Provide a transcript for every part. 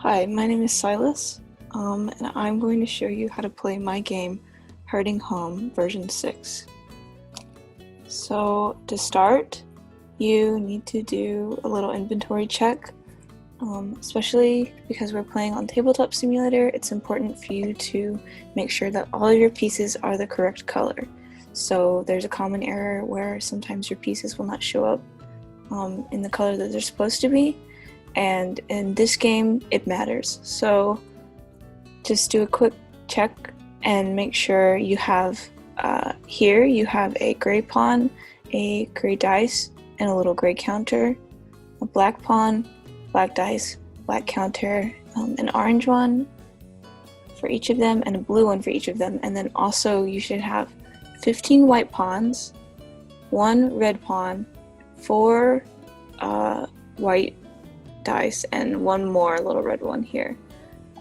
Hi, my name is Silas, and I'm going to show you how to play my game, Herding Home version 6. So, to start, you need to do a little inventory check, especially because we're playing on Tabletop Simulator. It's important for you to make sure that all of your pieces are the correct color. So there's a common error where sometimes your pieces will not show up in the color that they're supposed to be. And in this game, it matters. So just do a quick check and make sure you have, here you have a gray pawn, a gray dice, and a little gray counter, a black pawn, black dice, black counter, an orange one for each of them, and a blue one for each of them. And then also you should have 15 white pawns, 1 red pawn, 4 white dice, and 1 more little red one here.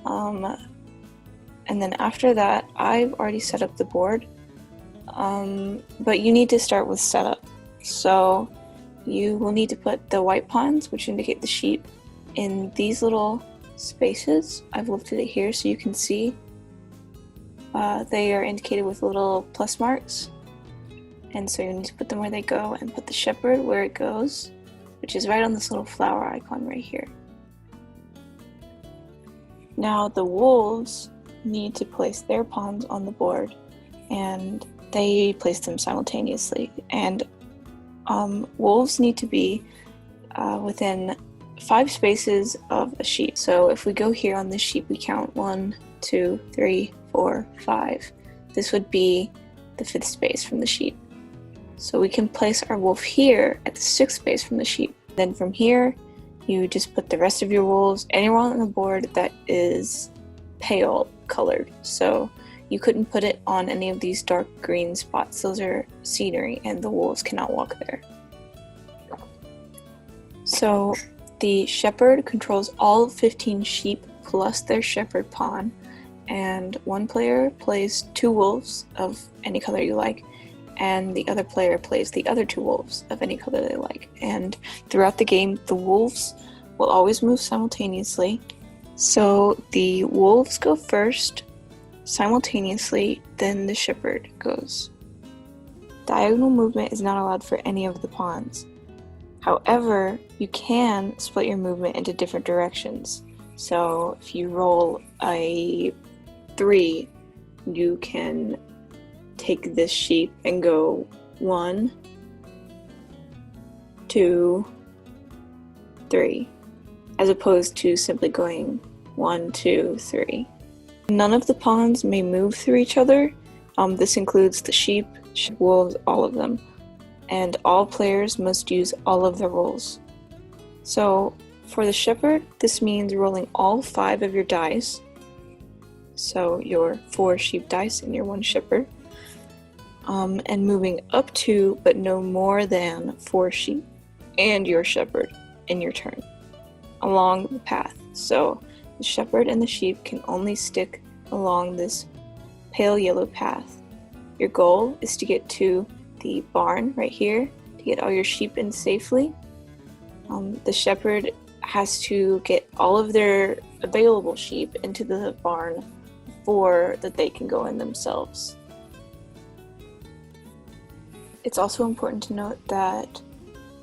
And then after that, I've already set up the board, but you need to start with setup. So you will need to put the white pawns, which indicate the sheep, in these little spaces. I've lifted it here so you can see. They are indicated with little plus marks, and so you need to put them where they go, and put the shepherd where it goes, which is right on this little flower icon right here. Now the wolves need to place their pawns on the board, and they place them simultaneously. And wolves need to be within 5 spaces of a sheep. So if we go here on this sheep, we count 1, 2, 3, 4, 5. This would be the 5th space from the sheep. So we can place our wolf here at the 6th space from the sheep. Then from here, you just put the rest of your wolves anywhere on the board that is pale colored. So you couldn't put it on any of these dark green spots. Those are scenery and the wolves cannot walk there. So the shepherd controls all 15 sheep plus their shepherd pawn, and one player plays 2 wolves of any color you like, and the other player plays the other 2 wolves of any color they like. And throughout the game, the wolves will always move simultaneously. So the wolves go first simultaneously, then the shepherd goes. Diagonal movement is not allowed for any of the pawns. However, you can split your movement into different directions. So if you roll a 3, you can take this sheep and go 1, 2, 3, as opposed to simply going 1, 2, 3. None of the pawns may move through each other. This includes the sheep, wolves, all of them. And all players must use all of their rolls. So for the shepherd, this means rolling all 5 of your dice. So your 4 sheep dice and your 1 shepherd. And moving up to, but no more than, 4 sheep and your shepherd in your turn along the path. So the shepherd and the sheep can only stick along this pale yellow path. Your goal is to get to the barn right here, to get all your sheep in safely. The shepherd has to get all of their available sheep into the barn before that they can go in themselves. It's also important to note that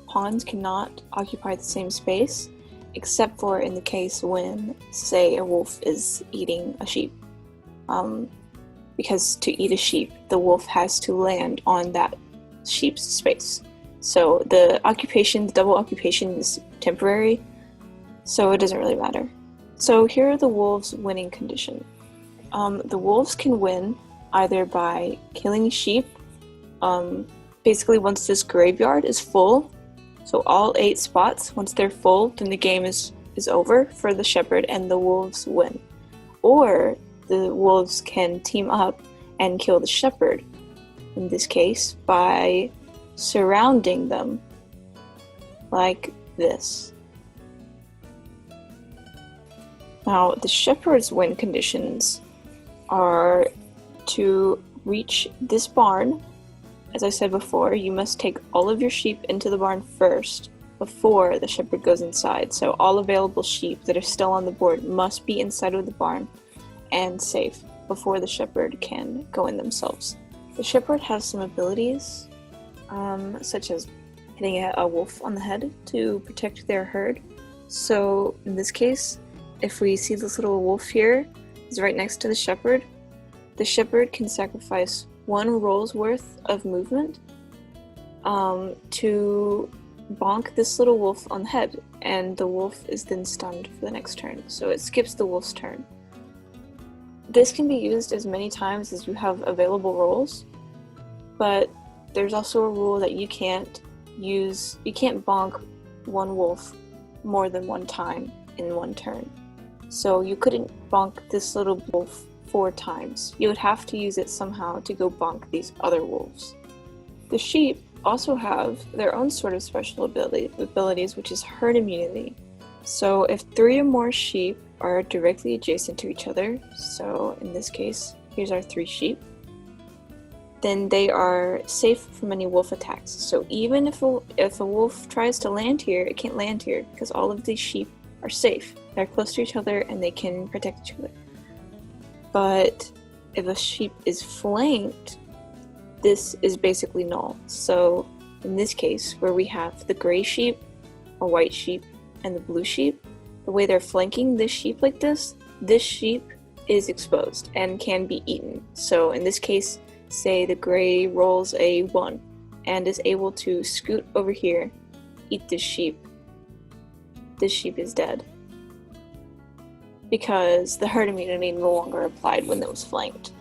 pawns cannot occupy the same space, except for in the case when, say, a wolf is eating a sheep. Because to eat a sheep, the wolf has to land on that sheep's space. So the double occupation is temporary, so it doesn't really matter. So here are the wolves' winning condition. The wolves can win either by killing sheep. Basically, once this graveyard is full, so all 8 spots, once they're full, then the game is over for the shepherd and the wolves win. Or the wolves can team up and kill the shepherd, in this case, by surrounding them like this. Now, the shepherd's win conditions are to reach this barn. As I said before, you must take all of your sheep into the barn first, before the shepherd goes inside. So all available sheep that are still on the board must be inside of the barn and safe before the shepherd can go in themselves. The shepherd has some abilities, such as hitting a wolf on the head to protect their herd. So in this case, if we see this little wolf here is right next to the shepherd can sacrifice 1 roll's worth of movement to bonk this little wolf on the head, and the wolf is then stunned for the next turn, so it skips the wolf's turn. This can be used as many times as you have available rolls, but there's also a rule that you can't bonk 1 wolf more than 1 time in 1 turn. So you couldn't bonk this little wolf 4 times. You would have to use it somehow to go bonk these other wolves. The sheep also have their own sort of special abilities, which is herd immunity. So if 3 or more sheep are directly adjacent to each other, so in this case, here's our 3 sheep, then they are safe from any wolf attacks. So even if a wolf tries to land here, it can't land here because all of these sheep are safe. They're close to each other and they can protect each other. But if a sheep is flanked, this is basically null. So in this case, where we have the gray sheep, a white sheep, and the blue sheep, the way they're flanking this sheep like this sheep is exposed and can be eaten. So in this case, say the gray rolls a 1 and is able to scoot over here, eat this sheep is dead, because the herd immunity no longer applied when it was flanked.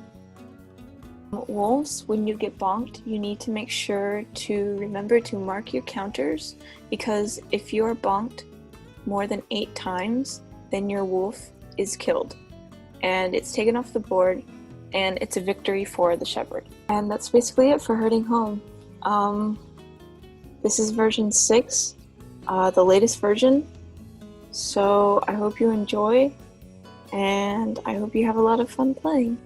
Wolves, when you get bonked, you need to make sure to remember to mark your counters, because if you're bonked more than 8 times, then your wolf is killed and it's taken off the board, and it's a victory for the shepherd. And that's basically it for herding home. This is version 6, the latest version. So I hope you enjoy, and I hope you have a lot of fun playing.